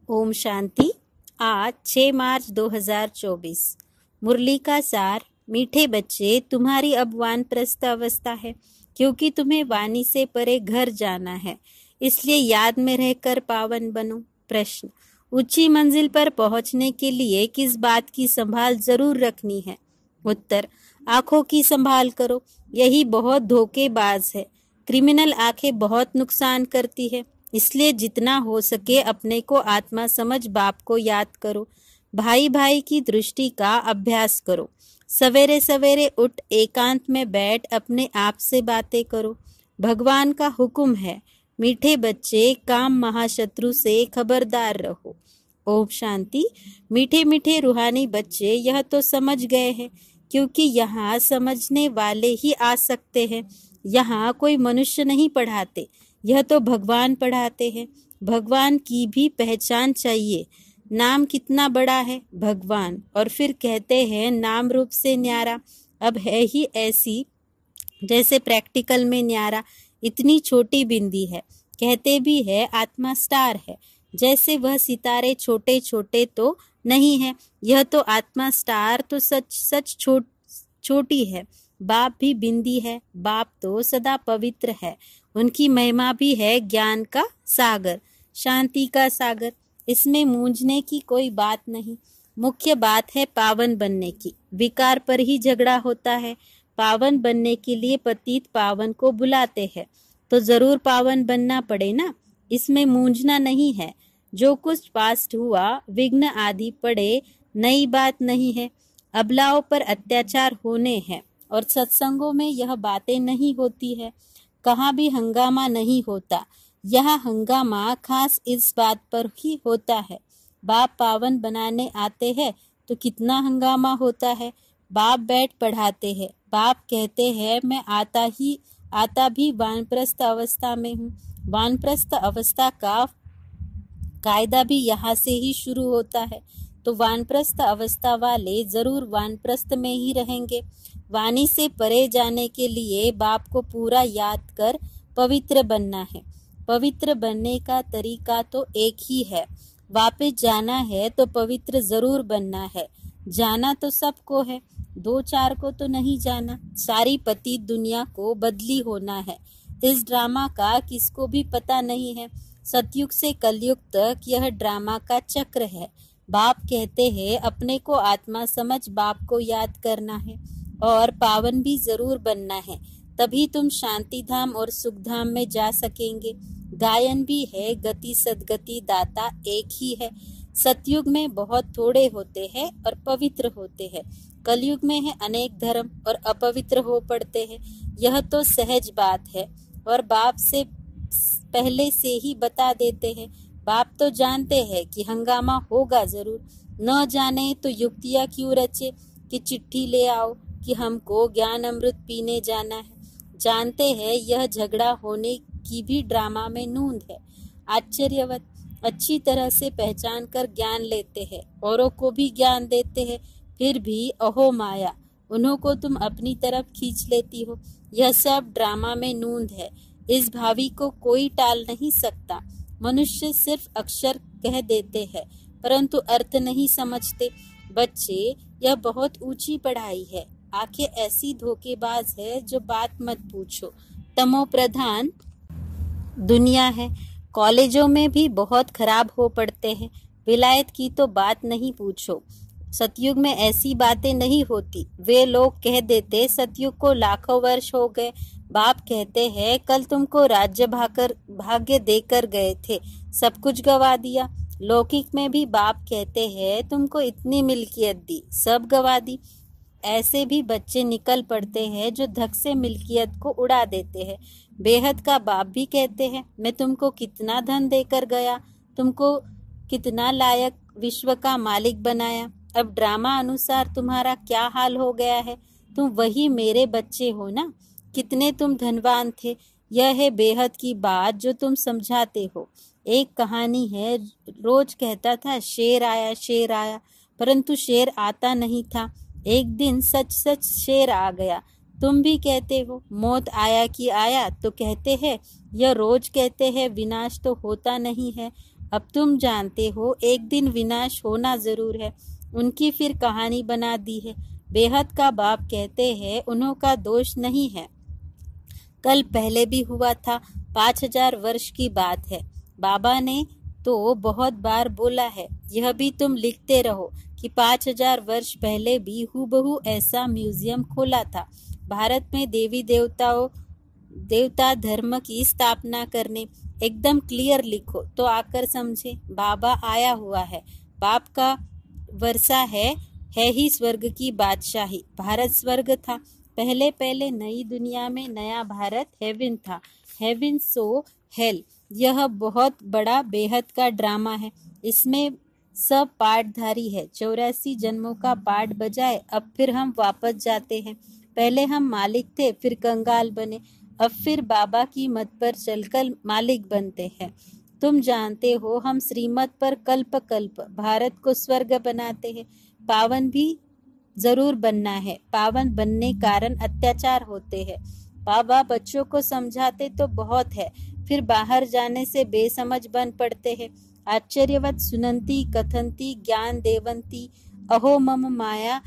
ओम शांति। आज 6 मार्च 2024। मुरली का सार। मीठे बच्चे, तुम्हारी अब वानप्रस्थ अवस्था है, क्योंकि तुम्हें वाणी से परे घर जाना है, इसलिए याद में रहकर पावन बनो। प्रश्न: ऊंची मंजिल पर पहुंचने के लिए किस बात की संभाल जरूर रखनी है? उत्तर: आंखों की संभाल करो, यही बहुत धोखेबाज है। क्रिमिनल आंखें बहुत नुकसान करती है, इसलिए जितना हो सके अपने को आत्मा समझ बाप को याद करो। भाई भाई की दृष्टि का अभ्यास करो। सवेरे सवेरे उठ एकांत में बैठ अपने आप से बातें करो। भगवान का हुक्म है, मीठे बच्चे, काम महाशत्रु से खबरदार रहो। ओम शांति। मीठे मीठे रूहानी बच्चे यह तो समझ गए हैं, क्योंकि यहाँ समझने वाले ही आ सकते हैं। यहाँ कोई मनुष्य नहीं पढ़ाते, यह तो भगवान पढ़ाते हैं। भगवान की भी पहचान चाहिए। नाम कितना बड़ा है, भगवान, और फिर कहते हैं नाम रूप से न्यारा। अब है ही ऐसी जैसे प्रैक्टिकल में न्यारा इतनी छोटी बिंदी है। कहते भी है आत्मा स्टार है, जैसे वह सितारे छोटे छोटे तो नहीं है। यह तो आत्मा स्टार तो सच सच छोटी है। बाप भी बिंदी है, बाप तो सदा पवित्र है। उनकी महिमा भी है ज्ञान का सागर, शांति का सागर। इसमें मूंझने की कोई बात नहीं। मुख्य बात है पावन बनने की। विकार पर ही झगड़ा होता है। पावन बनने के लिए पतित पावन को बुलाते हैं, तो जरूर पावन बनना पड़े ना। इसमें मूंझना नहीं है। जो कुछ पास्ट हुआ, विघ्न आदि पड़े, नई बात नहीं है। अबलाओं पर अत्याचार होने हैं और सत्संगों में यह बातें नहीं होती है। कहाँ भी हंगामा नहीं होता। यहाँ हंगामा खास इस बात पर ही होता है। बाप पावन बनाने आते हैं तो कितना हंगामा होता है। बाप बैठ पढ़ाते हैं। बाप कहते हैं मैं आता भी वानप्रस्थ अवस्था में हूँ। वानप्रस्थ अवस्था का कायदा भी यहाँ से ही शुरू होता है। तो वानप्रस्थ अवस्था वाले जरूर वानप्रस्थ में ही रहेंगे। वाणी से परे जाने के लिए बाप को पूरा याद कर पवित्र बनना है। पवित्र बनने का तरीका तो एक ही है। वापस जाना है तो पवित्र जरूर बनना है। जाना तो सबको है, 2-4 को तो नहीं जाना। सारी पतित दुनिया को बदली होना है। इस ड्रामा का किसको भी पता नहीं है। सतयुग से कलयुग तक यह ड्रामा का चक्र है। बाप कहते हैं अपने को आत्मा समझ बाप को याद करना है और पावन भी जरूर बनना है, तभी तुम शांति धाम और सुख धाम में जा सकेंगे। गायन भी है, गति सदगति दाता एक ही है। सतयुग में बहुत थोड़े होते हैं और पवित्र होते हैं। कलयुग में है अनेक धर्म और अपवित्र हो पड़ते हैं। यह तो सहज बात है और बाप से पहले से ही बता देते हैं। बाप तो जानते हैं कि हंगामा होगा जरूर। न जाने तो युक्तियाँ क्यों रचे कि चिट्ठी ले आओ कि हमको ज्ञान अमृत पीने जाना है। जानते हैं यह झगड़ा होने की भी ड्रामा में नूंद है। आश्चर्यवत अच्छी तरह से पहचान कर ज्ञान लेते हैं, औरों को भी ज्ञान देते हैं, फिर भी अहो माया, उन्हों को तुम अपनी तरफ खींच लेती हो। यह सब ड्रामा में नूंद है। इस भावी को कोई टाल नहीं सकता। मनुष्य सिर्फ अक्षर कह देते हैं, परंतु अर्थ नहीं समझते। बच्चे, यह बहुत ऊंची पढ़ाई है। आंखें ऐसी धोखेबाज है जो बात मत पूछो। तमो प्रधान दुनिया है। कॉलेजों में भी बहुत खराब हो पड़ते हैं। विलायत की तो बात नहीं पूछो। सतयुग में ऐसी बातें नहीं होती। वे लोग कह देते सतयुग को लाखों वर्ष हो गए। बाप कहते हैं कल तुमको राज्य भाग्य देकर गए थे, सब कुछ गवा दिया। लौकिक में भी बाप कहते हैं तुमको इतनी मिल्कियत दी, सब गवा दी। ऐसे भी बच्चे निकल पड़ते हैं जो धक से मिल्कियत को उड़ा देते हैं। बेहद का बाप भी कहते हैं मैं तुमको कितना धन देकर गया, तुमको कितना लायक विश्व का मालिक बनाया। अब ड्रामा अनुसार तुम्हारा क्या हाल हो गया है। तुम वही मेरे बच्चे हो ना। कितने तुम धनवान थे। यह है बेहद की बात जो तुम समझाते हो। एक कहानी है, रोज कहता था शेर आया, परंतु शेर आता नहीं था। एक दिन सच सच शेर आ गया। तुम भी कहते हो मौत आया कि आया, तो कहते हैं यह रोज कहते हैं विनाश तो होता नहीं है। अब तुम जानते हो एक दिन विनाश होना जरूर है। उनकी फिर कहानी बना दी है। बेहद का बाप कहते हैं उन्हों का दोष नहीं है। कल पहले भी हुआ था, 5000 वर्ष की बात है। बाबा ने तो बहुत बार बोला है, यह भी तुम लिखते रहो कि 5000 वर्ष पहले भी हूबहू ऐसा म्यूजियम खोला था, भारत में देवता धर्म की स्थापना करने। एकदम क्लियर लिखो तो आकर समझे। बाबा आया हुआ है, बाप का वर्षा है ही स्वर्ग की बादशाही। भारत स्वर्ग था, पहले पहले नई दुनिया में नया भारत हेवन था। हेवन सो हेल, यह बहुत बड़ा बेहद का ड्रामा है। इसमें सब पाठधारी है। 84 जन्मों का पाठ बजाए अब फिर हम वापस जाते हैं। पहले हम मालिक थे, फिर कंगाल बने, अब फिर बाबा की मत पर चलकर मालिक बनते हैं। तुम जानते हो हम श्रीमत पर कल्प कल्प भारत को स्वर्ग बनाते हैं। पावन भी जरूर बनना है, पावन बनने कारण अत्याचार होते हैं। बाबा बच्चों को समझाते तो बहुत है, फिर बाहर जाने से बेसमझ बन पड़ते हैं। आश्चर्यवत सुनंती कथंती ज्ञान देवंती अहो मम माया,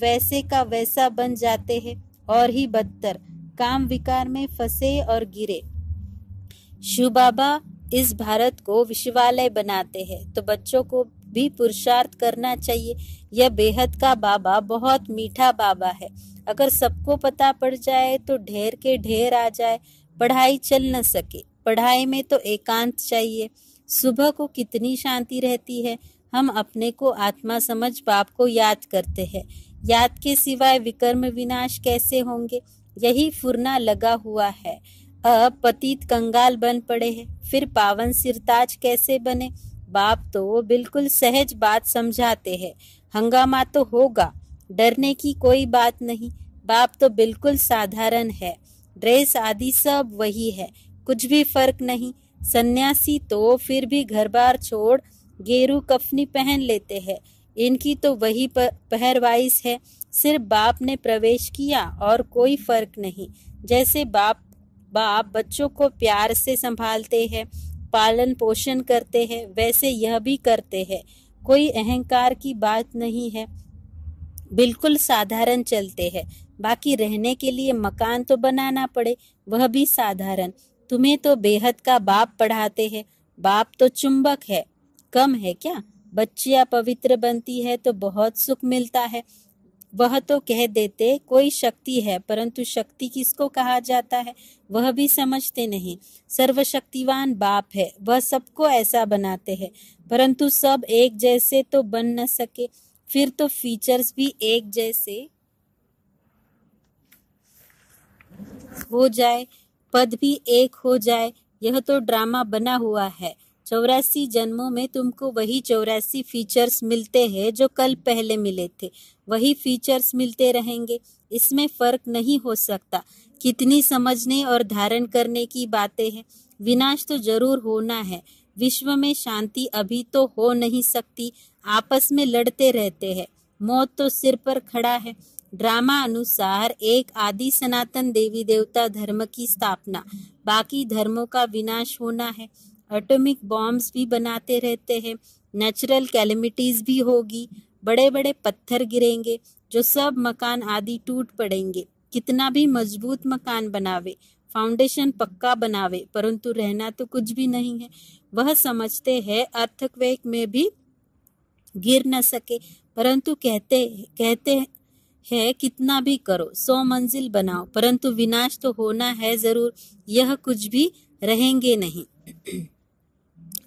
वैसे का वैसा बन जाते हैं और ही बदतर, काम विकार में फंसे और गिरे। शिव बाबा इस भारत को विश्वालय बनाते हैं, तो बच्चों को भी पुरुषार्थ करना चाहिए। यह बेहद का बाबा बहुत मीठा बाबा है। अगर सबको पता पड़ जाए तो ढेर के ढेर आ जाए, पढ़ाई चल न सके। पढ़ाई में तो एकांत चाहिए। सुबह को कितनी शांति रहती है। हम अपने को आत्मा समझ बाप को याद करते हैं। याद के सिवाय विकर्म विनाश कैसे होंगे? यही फुरना लगा हुआ है। अब पतित कंगाल बन पड़े हैं, फिर पावन सिरताज कैसे बने? बाप तो बिल्कुल सहज बात समझाते हैं। हंगामा तो होगा, डरने की कोई बात नहीं। बाप तो बिल्कुल साधारण है, ड्रेस आदि सब वही है, कुछ भी फर्क नहीं। सन्यासी तो फिर भी घर बार छोड़ गेरू कफनी पहन लेते हैं, इनकी तो वही पहरवाइश है। सिर्फ बाप ने प्रवेश किया और कोई फर्क नहीं। जैसे बाप बच्चों को प्यार से संभालते हैं, पालन पोषण करते हैं, वैसे यह भी करते हैं। कोई अहंकार की बात नहीं है, बिल्कुल साधारण चलते हैं। बाकी रहने के लिए मकान तो बनाना पड़े, वह भी साधारण। तुम्हें तो बेहद का बाप पढ़ाते हैं। बाप तो चुंबक है, कम है क्या? बच्चियां पवित्र बनती है तो बहुत सुख मिलता है। वह तो कह देते कोई शक्ति है, परंतु शक्ति किसको कहा जाता है वह भी समझते नहीं। सर्वशक्तिवान बाप है, वह सबको ऐसा बनाते हैं, परंतु सब एक जैसे तो बन न सके। फिर तो फीचर्स भी एक जैसे हो जाए, पद भी एक हो जाए। यह तो ड्रामा बना हुआ है। 84 जन्मों में तुमको वही 84 फीचर्स मिलते हैं जो कल पहले मिले थे, वही फीचर्स मिलते रहेंगे। इसमें फर्क नहीं हो सकता। कितनी समझने और धारण करने की बातें हैं। विनाश तो जरूर होना है। विश्व में शांति अभी तो हो नहीं सकती, आपस में लड़ते रहते हैं। मौत तो सिर पर खड़ा है। ड्रामा अनुसार एक आदि सनातन देवी देवता धर्म की स्थापना, बाकी धर्मों का विनाश होना है। एटॉमिक बॉम्ब्स भी बनाते रहते हैं, नेचुरल कैलेमिटीज भी होगी, बड़े बड़े पत्थर गिरेंगे, जो सब मकान आदि टूट पड़ेंगे। कितना भी मजबूत मकान बनावे, फाउंडेशन पक्का बनावे, परंतु रहना तो कुछ भी नहीं है। वह समझते हैं अर्थक्वेक में भी गिर न सके, परंतु कहते है कितना भी करो, 100 मंजिल बनाओ, परंतु विनाश तो होना है जरूर। यह कुछ भी रहेंगे नहीं।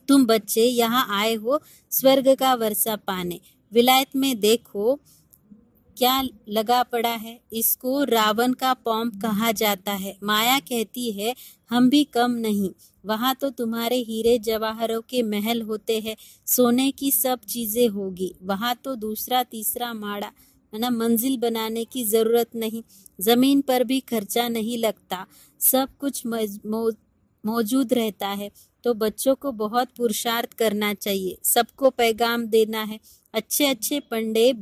तुम बच्चे यहाँ आए हो स्वर्ग का वर्षा पाने। विलायत में देखो क्या लगा पड़ा है। इसको रावण का पॉम्प कहा जाता है। माया कहती है हम भी कम नहीं। वहाँ तो तुम्हारे हीरे जवाहरों के महल होते हैं, सोने की सब चीजें होगी। वहाँ तो दूसरा तीसरा माड़ा मंजिल बनाने की जरूरत नहीं। जमीन पर भी खर्चा नहीं लगता, सब कुछ मौजूद रहता है। तो बच्चों को बहुत पुरुषार्थ करना चाहिए, सबको पैगाम देना है। अच्छे अच्छे पंडे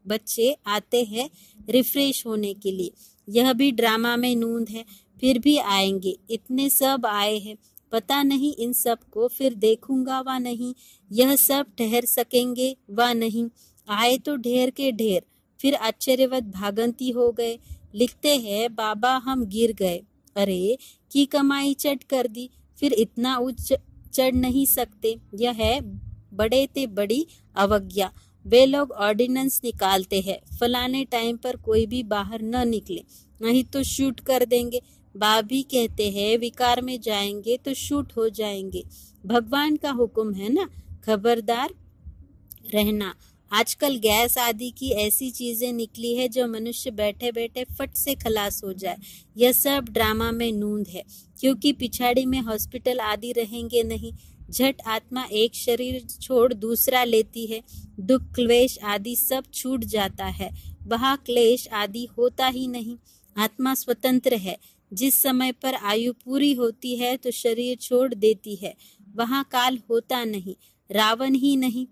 बच्चे आते हैं रिफ्रेश होने के लिए। यह भी ड्रामा में नूंद है, फिर भी आएंगे। इतने सब आए हैं, पता नहीं इन सब को फिर देखूंगा व नहीं, यह सब ठहर सकेंगे व नहीं। आए तो ढेर के ढेर, फिर आश्चर्यवत भागंती हो गए। लिखते हैं बाबा हम गिर गए, अरे की कमाई चट कर दी, फिर इतना उच्च चढ़ नहीं सकते, यह है बड़े ते बड़ी अवज्ञा। वे लोग ऑर्डिनेंस निकालते हैं, फलाने टाइम पर कोई भी बाहर न निकले, नहीं तो शूट कर देंगे। बाप भी कहते हैं विकार में जाएंगे तो शूट हो जाएंगे। भगवान का हुक्म है ना, खबरदार रहना। आजकल गैस आदि की ऐसी चीजें निकली है जो मनुष्य बैठे बैठे फट से खलास हो जाए। यह सब ड्रामा में नूंद है, क्योंकि पिछाड़ी में हॉस्पिटल आदि रहेंगे नहीं। झट आत्मा एक शरीर छोड़ दूसरा लेती है, दुख क्लेश आदि सब छूट जाता है, वहाँ क्लेश आदि होता ही नहीं। आत्मा स्वतंत्र है, जिस समय पर आयु पूरी होती है तो शरीर छोड़ देती है, वहाँ काल होता नहीं, रावण ही नहीं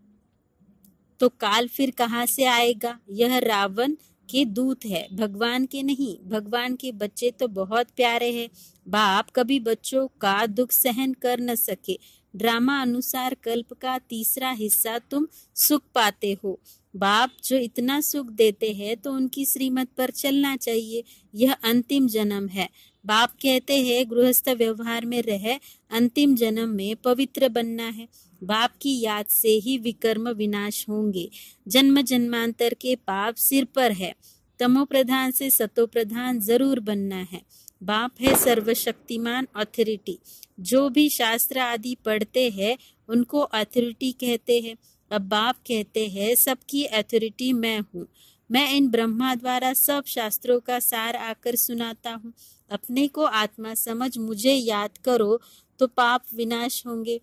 तो काल फिर कहाँ से आएगा। यह रावण के दूत है, भगवान के नहीं। भगवान के बच्चे तो बहुत प्यारे हैं। बाप कभी बच्चों का दुख सहन कर न सके। ड्रामा अनुसार कल्प का तीसरा हिस्सा तुम सुख पाते हो। बाप जो इतना सुख देते हैं तो उनकी श्रीमत पर चलना चाहिए। यह अंतिम जन्म है। बाप कहते हैं गृहस्थ व्यवहार में रह अंतिम जन्म में पवित्र बनना है। बाप की याद से ही विकर्म विनाश होंगे। जन्म जन्मांतर के पाप सिर पर है। तमो प्रधान से सतो प्रधान जरूर बनना है। बाप है सर्वशक्तिमान अथॉरिटी। जो भी शास्त्र आदि पढ़ते हैं उनको अथॉरिटी कहते हैं। अब बाप कहते हैं सबकी अथॉरिटी मैं हूँ। मैं इन ब्रह्मा द्वारा सब शास्त्रों का सार आकर सुनाता हूँ। अपने को आत्मा समझ मुझे याद करो तो पाप विनाश होंगे।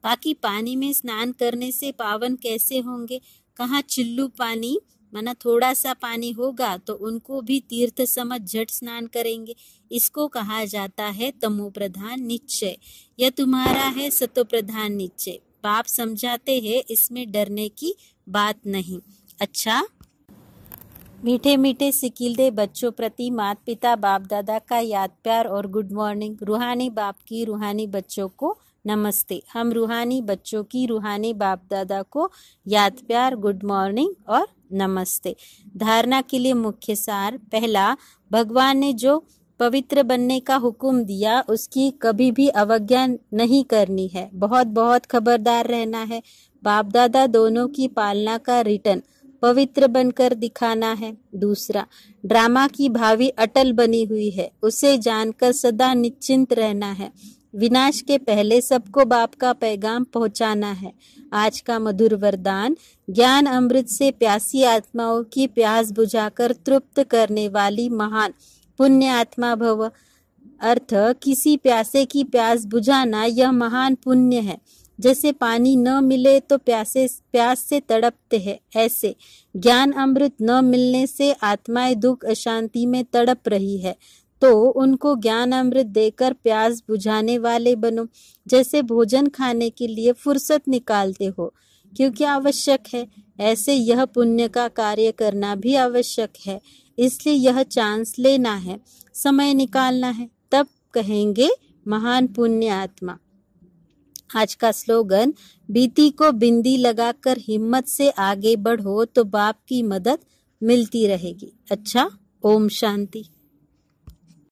बाकी पानी में स्नान करने से पावन कैसे होंगे। कहाँ चिल्लू पानी माना थोड़ा सा पानी होगा तो उनको भी तीर्थ समझ झट स्नान करेंगे। इसको कहा जाता है तमो प्रधान निश्चय। यह तुम्हारा है सतो प्रधान निश्चय। बाप समझाते हैं इसमें डरने की बात नहीं। अच्छा, मीठे मीठे सिकिलदे बच्चों प्रति माता पिता बाप दादा का याद प्यार और गुड मॉर्निंग। रूहानी बाप की रूहानी बच्चों को नमस्ते। हम रूहानी बच्चों की रूहानी बाप दादा को याद प्यार, गुड मॉर्निंग और नमस्ते। धारणा के लिए मुख्य सार। पहला, भगवान ने जो पवित्र बनने का हुक्म दिया उसकी कभी भी अवज्ञा नहीं करनी है। बहुत बहुत खबरदार रहना है। बाप दादा दोनों की पालना का रिटर्न पवित्र बनकर दिखाना है। दूसरा, ड्रामा की भावी अटल बनी हुई है, उसे जानकर सदा निश्चिंत रहना है। विनाश के पहले सबको बाप का पैगाम पहुंचाना है। आज का मधुर वरदान, ज्ञान अमृत से प्यासी आत्माओं की प्यास बुझाकर तृप्त करने वाली महान पुण्य आत्मा भव। अर्थ, किसी प्यासे की प्यास बुझाना यह महान पुण्य है। जैसे पानी न मिले तो प्यास से तड़पते हैं, ऐसे ज्ञान अमृत न मिलने से आत्माएं दुख अशांति में तड़प रही है, तो उनको ज्ञान अमृत देकर प्यास बुझाने वाले बनो। जैसे भोजन खाने के लिए फुर्सत निकालते हो क्योंकि आवश्यक है, ऐसे यह पुण्य का कार्य करना भी आवश्यक है। इसलिए यह चांस लेना है, समय निकालना है, तब कहेंगे महान पुण्य आत्मा। आज का स्लोगन, बीती को बिंदी लगाकर हिम्मत से आगे बढ़ो तो बाप की मदद मिलती रहेगी। अच्छा, ओम शांति।